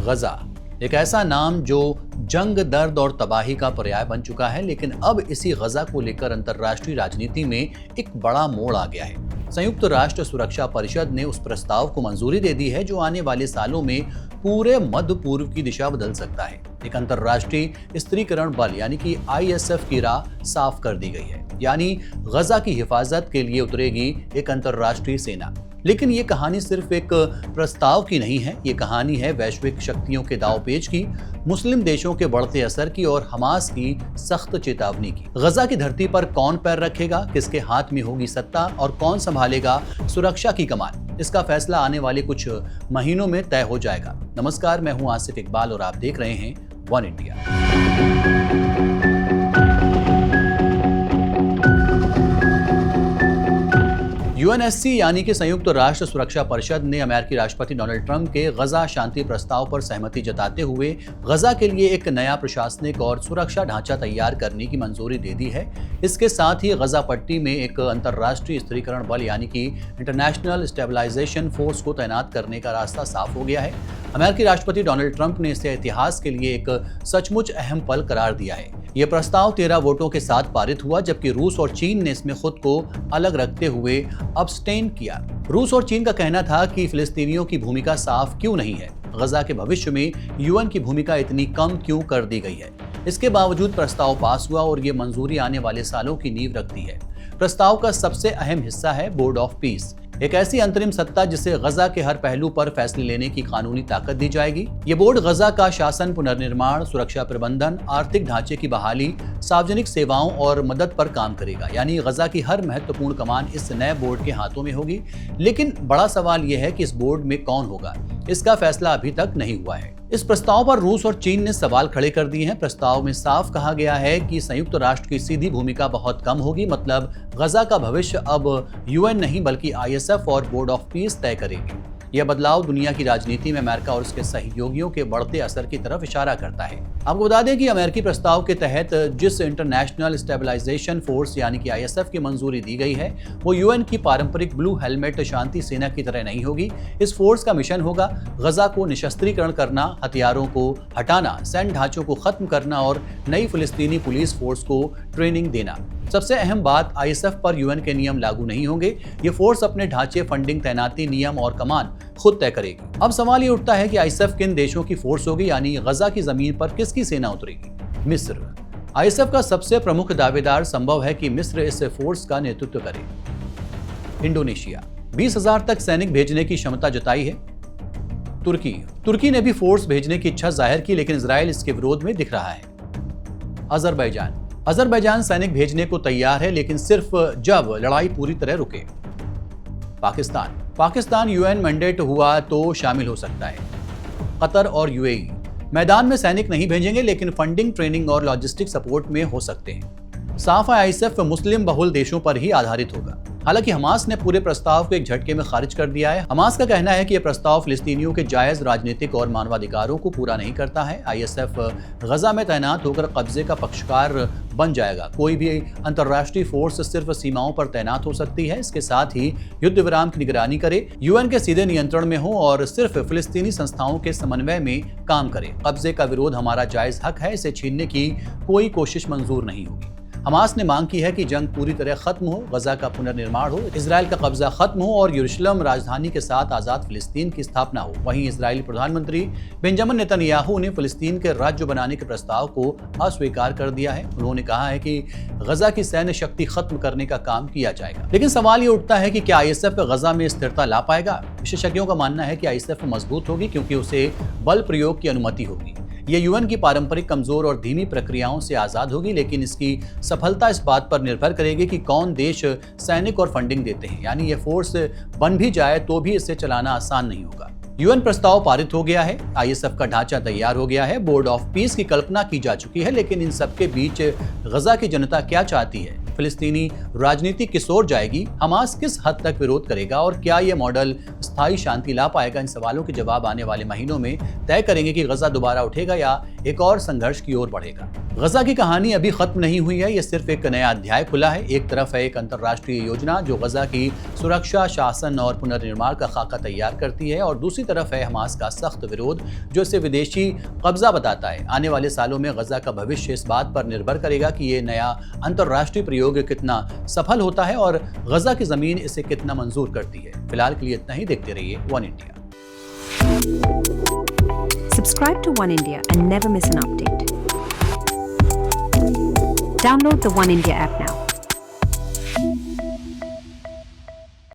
गजा एक ऐसा नाम जो जंग, दर्द और तबाही का पर्याय बन चुका है, लेकिन अब इसी गजा को लेकर अंतर्राष्ट्रीय राजनीति में एक बड़ा मोड़ आ गया है। संयुक्त राष्ट्र सुरक्षा परिषद ने उस प्रस्ताव को मंजूरी दे दी है जो आने वाले सालों में पूरे मध्य पूर्व की दिशा बदल सकता है। एक अंतर्राष्ट्रीय स्त्रीकरण बल यानी कि ISF की राह साफ कर दी गई है, यानी गजा की हिफाजत के लिए उतरेगी एक अंतर्राष्ट्रीय सेना। लेकिन ये कहानी सिर्फ एक प्रस्ताव की नहीं है, ये कहानी है वैश्विक शक्तियों के दांवपेच की, मुस्लिम देशों के बढ़ते असर की और हमास की सख्त चेतावनी की। गजा की धरती पर कौन पैर रखेगा, किसके हाथ में होगी सत्ता और कौन संभालेगा सुरक्षा की कमान, इसका फैसला आने वाले कुछ महीनों में तय हो जाएगा। नमस्कार, मैं हूं आसिफ इकबाल और आप देख रहे हैं वन इंडिया। UNSC यानी कि संयुक्त राष्ट्र सुरक्षा परिषद ने अमेरिकी राष्ट्रपति डोनाल्ड ट्रंप के गजा शांति प्रस्ताव पर सहमति जताते हुए गजा के लिए एक नया प्रशासनिक और सुरक्षा ढांचा तैयार करने की मंजूरी दे दी है। इसके साथ ही गजा पट्टी में एक अंतर्राष्ट्रीय स्त्रीकरण बल यानी कि इंटरनेशनल स्टेबलाइजेशन फोर्स को तैनात करने का रास्ता साफ हो गया है। अमेरिकी राष्ट्रपति डोनाल्ड ट्रंप ने इसे इतिहास के लिए एक सचमुच अहम पल करार दिया है। यह प्रस्ताव 13 वोटों के साथ पारित हुआ, जबकि रूस और चीन ने इसमें खुद को अलग रखते हुए अब्सटेन किया। रूस और चीन का कहना था कि फिलिस्तीनियों की भूमिका साफ क्यों नहीं है, गजा के भविष्य में UN की भूमिका इतनी कम क्यों कर दी गई है। इसके बावजूद प्रस्ताव पास हुआ और ये मंजूरी आने वाले सालों की नींव रखती है। प्रस्ताव का सबसे अहम हिस्सा है बोर्ड ऑफ पीस, एक ऐसी अंतरिम सत्ता जिसे गजा के हर पहलू पर फैसले लेने की कानूनी ताकत दी जाएगी। ये बोर्ड गजा का शासन, पुनर्निर्माण, सुरक्षा प्रबंधन, आर्थिक ढांचे की बहाली, सार्वजनिक सेवाओं और मदद पर काम करेगा। यानी गजा की हर महत्वपूर्ण कमान इस नए बोर्ड के हाथों में होगी। लेकिन बड़ा सवाल यह है कि इस बोर्ड में कौन होगा, इसका फैसला अभी तक नहीं हुआ है। इस प्रस्ताव पर रूस और चीन ने सवाल खड़े कर दिए हैं। प्रस्ताव में साफ कहा गया है कि संयुक्त राष्ट्र की सीधी भूमिका बहुत कम होगी, मतलब गजा का भविष्य अब UN नहीं बल्कि ISF और बोर्ड ऑफ पीस तय करेगी। यह बदलाव दुनिया की राजनीति में अमेरिका और उसके सहयोगियों के बढ़ते असर की तरफ इशारा करता है। आपको बता दें कि अमेरिकी प्रस्ताव के तहत जिस इंटरनेशनल स्टेबलाइजेशन फोर्स यानी कि ISF की मंजूरी दी गई है, वो UN की पारंपरिक ब्लू हेलमेट शांति सेना की तरह नहीं होगी। इस फोर्स का मिशन होगा गजा को निशस्त्रीकरण करना, हथियारों को हटाना, सैन्य ढांचों को खत्म करना और नई फिलिस्तीनी पुलिस फोर्स को ट्रेनिंग देना। सबसे अहम बात, ISF पर UN के नियम लागू नहीं होंगे। ये फोर्स अपने ढांचे, फंडिंग, तैनाती, नियम और कमान खुद तय करेगी। अब सवाल ये उठता है कि ISF किन देशों की फोर्स होगी, यानी गजा की जमीन पर किसकी सेना उतरेगी। मिस्र ISF का सबसे प्रमुख दावेदार संभव है कि मिस्र इस फोर्स का नेतृत्व करे। इंडोनेशिया 20,000 तक सैनिक भेजने की क्षमता जताई है। तुर्की ने भी फोर्स भेजने की इच्छा जाहिर की, लेकिन इजराइल इसके विरोध में दिख रहा है। अजरबैजान सैनिक भेजने को तैयार है, लेकिन सिर्फ जब लड़ाई पूरी तरह रुके। पाकिस्तान UN मैंडेट हुआ तो शामिल हो सकता है। कतर और UAE मैदान में सैनिक नहीं भेजेंगे, लेकिन फंडिंग, ट्रेनिंग और लॉजिस्टिक सपोर्ट में हो सकते हैं। साफ है, ISF मुस्लिम बहुल देशों पर ही आधारित होगा। हालांकि हमास ने पूरे प्रस्ताव को एक झटके में खारिज कर दिया है। हमास का कहना है कि यह प्रस्ताव फिलिस्तीनियों के जायज राजनीतिक और मानवाधिकारों को पूरा नहीं करता है। ISF गजा में तैनात होकर कब्जे का पक्षकार बन जाएगा। कोई भी अंतर्राष्ट्रीय फोर्स सिर्फ सीमाओं पर तैनात हो सकती है। इसके साथ ही युद्ध विराम की निगरानी करे, UN के सीधे नियंत्रण में हो और सिर्फ फिलिस्तीनी संस्थाओं के समन्वय में काम करे। कब्जे का विरोध हमारा जायज हक है, इसे छीनने की कोई कोशिश मंजूर नहीं होगी। हमास ने मांग की है कि जंग पूरी तरह खत्म हो, गजा का पुनर्निर्माण हो, इजराइल का कब्जा खत्म हो और यरूशलेम राजधानी के साथ आजाद फिलिस्तीन की स्थापना हो। वहीं इजरायली प्रधानमंत्री बेंजामिन नेतन्याहू ने फिलिस्तीन के राज्य बनाने के प्रस्ताव को अस्वीकार कर दिया है। उन्होंने कहा है कि गजा की सैन्य शक्ति खत्म करने का काम किया जाएगा। लेकिन सवाल ये उठता है कि क्या ISF गजा में स्थिरता ला पाएगा। विशेषज्ञों का मानना है कि ISF मजबूत होगी क्योंकि उसे बल प्रयोग की अनुमति होगी। ये UN की पारंपरिक कमजोर और धीमी प्रक्रियाओं से आजाद होगी, लेकिन इसकी सफलता इस बात पर निर्भर करेगी कि कौन देश सैनिक और फंडिंग देते हैं। यानी ये फोर्स बन भी जाए तो भी इसे चलाना आसान नहीं होगा। UN प्रस्ताव पारित हो गया है, ISF का ढांचा तैयार हो गया है, बोर्ड ऑफ पीस की कल्पना की जा चुकी है, लेकिन इन सबके बीच गजा की जनता क्या चाहती है, फिलिस्तीनी राजनीति किस ओर जाएगी, हमास किस हद तक विरोध करेगा और क्या ये मॉडल स्थायी शांति ला पाएगा, इन सवालों के जवाब आने वाले महीनों में तय करेंगे कि गजा दोबारा उठेगा या एक और संघर्ष की ओर बढ़ेगा। गजा की कहानी अभी खत्म नहीं हुई है, ये सिर्फ एक नया अध्याय खुला है। एक तरफ है एक अंतर्राष्ट्रीय योजना जो गजा की सुरक्षा, शासन और पुनर्निर्माण का खाका तैयार करती है, और दूसरी तरफ है हमास का सख्त विरोध जो इसे विदेशी कब्जा बताता है। आने वाले सालों में गजा का भविष्य इस बात पर निर्भर करेगा कि ये नया अंतर्राष्ट्रीय प्रयोग कितना सफल होता है और गजा की जमीन इसे कितना मंजूर करती है। फिलहाल के लिए इतना ही। देखते रहिए one India. Subscribe to One India and never miss an update. Download the One India app now.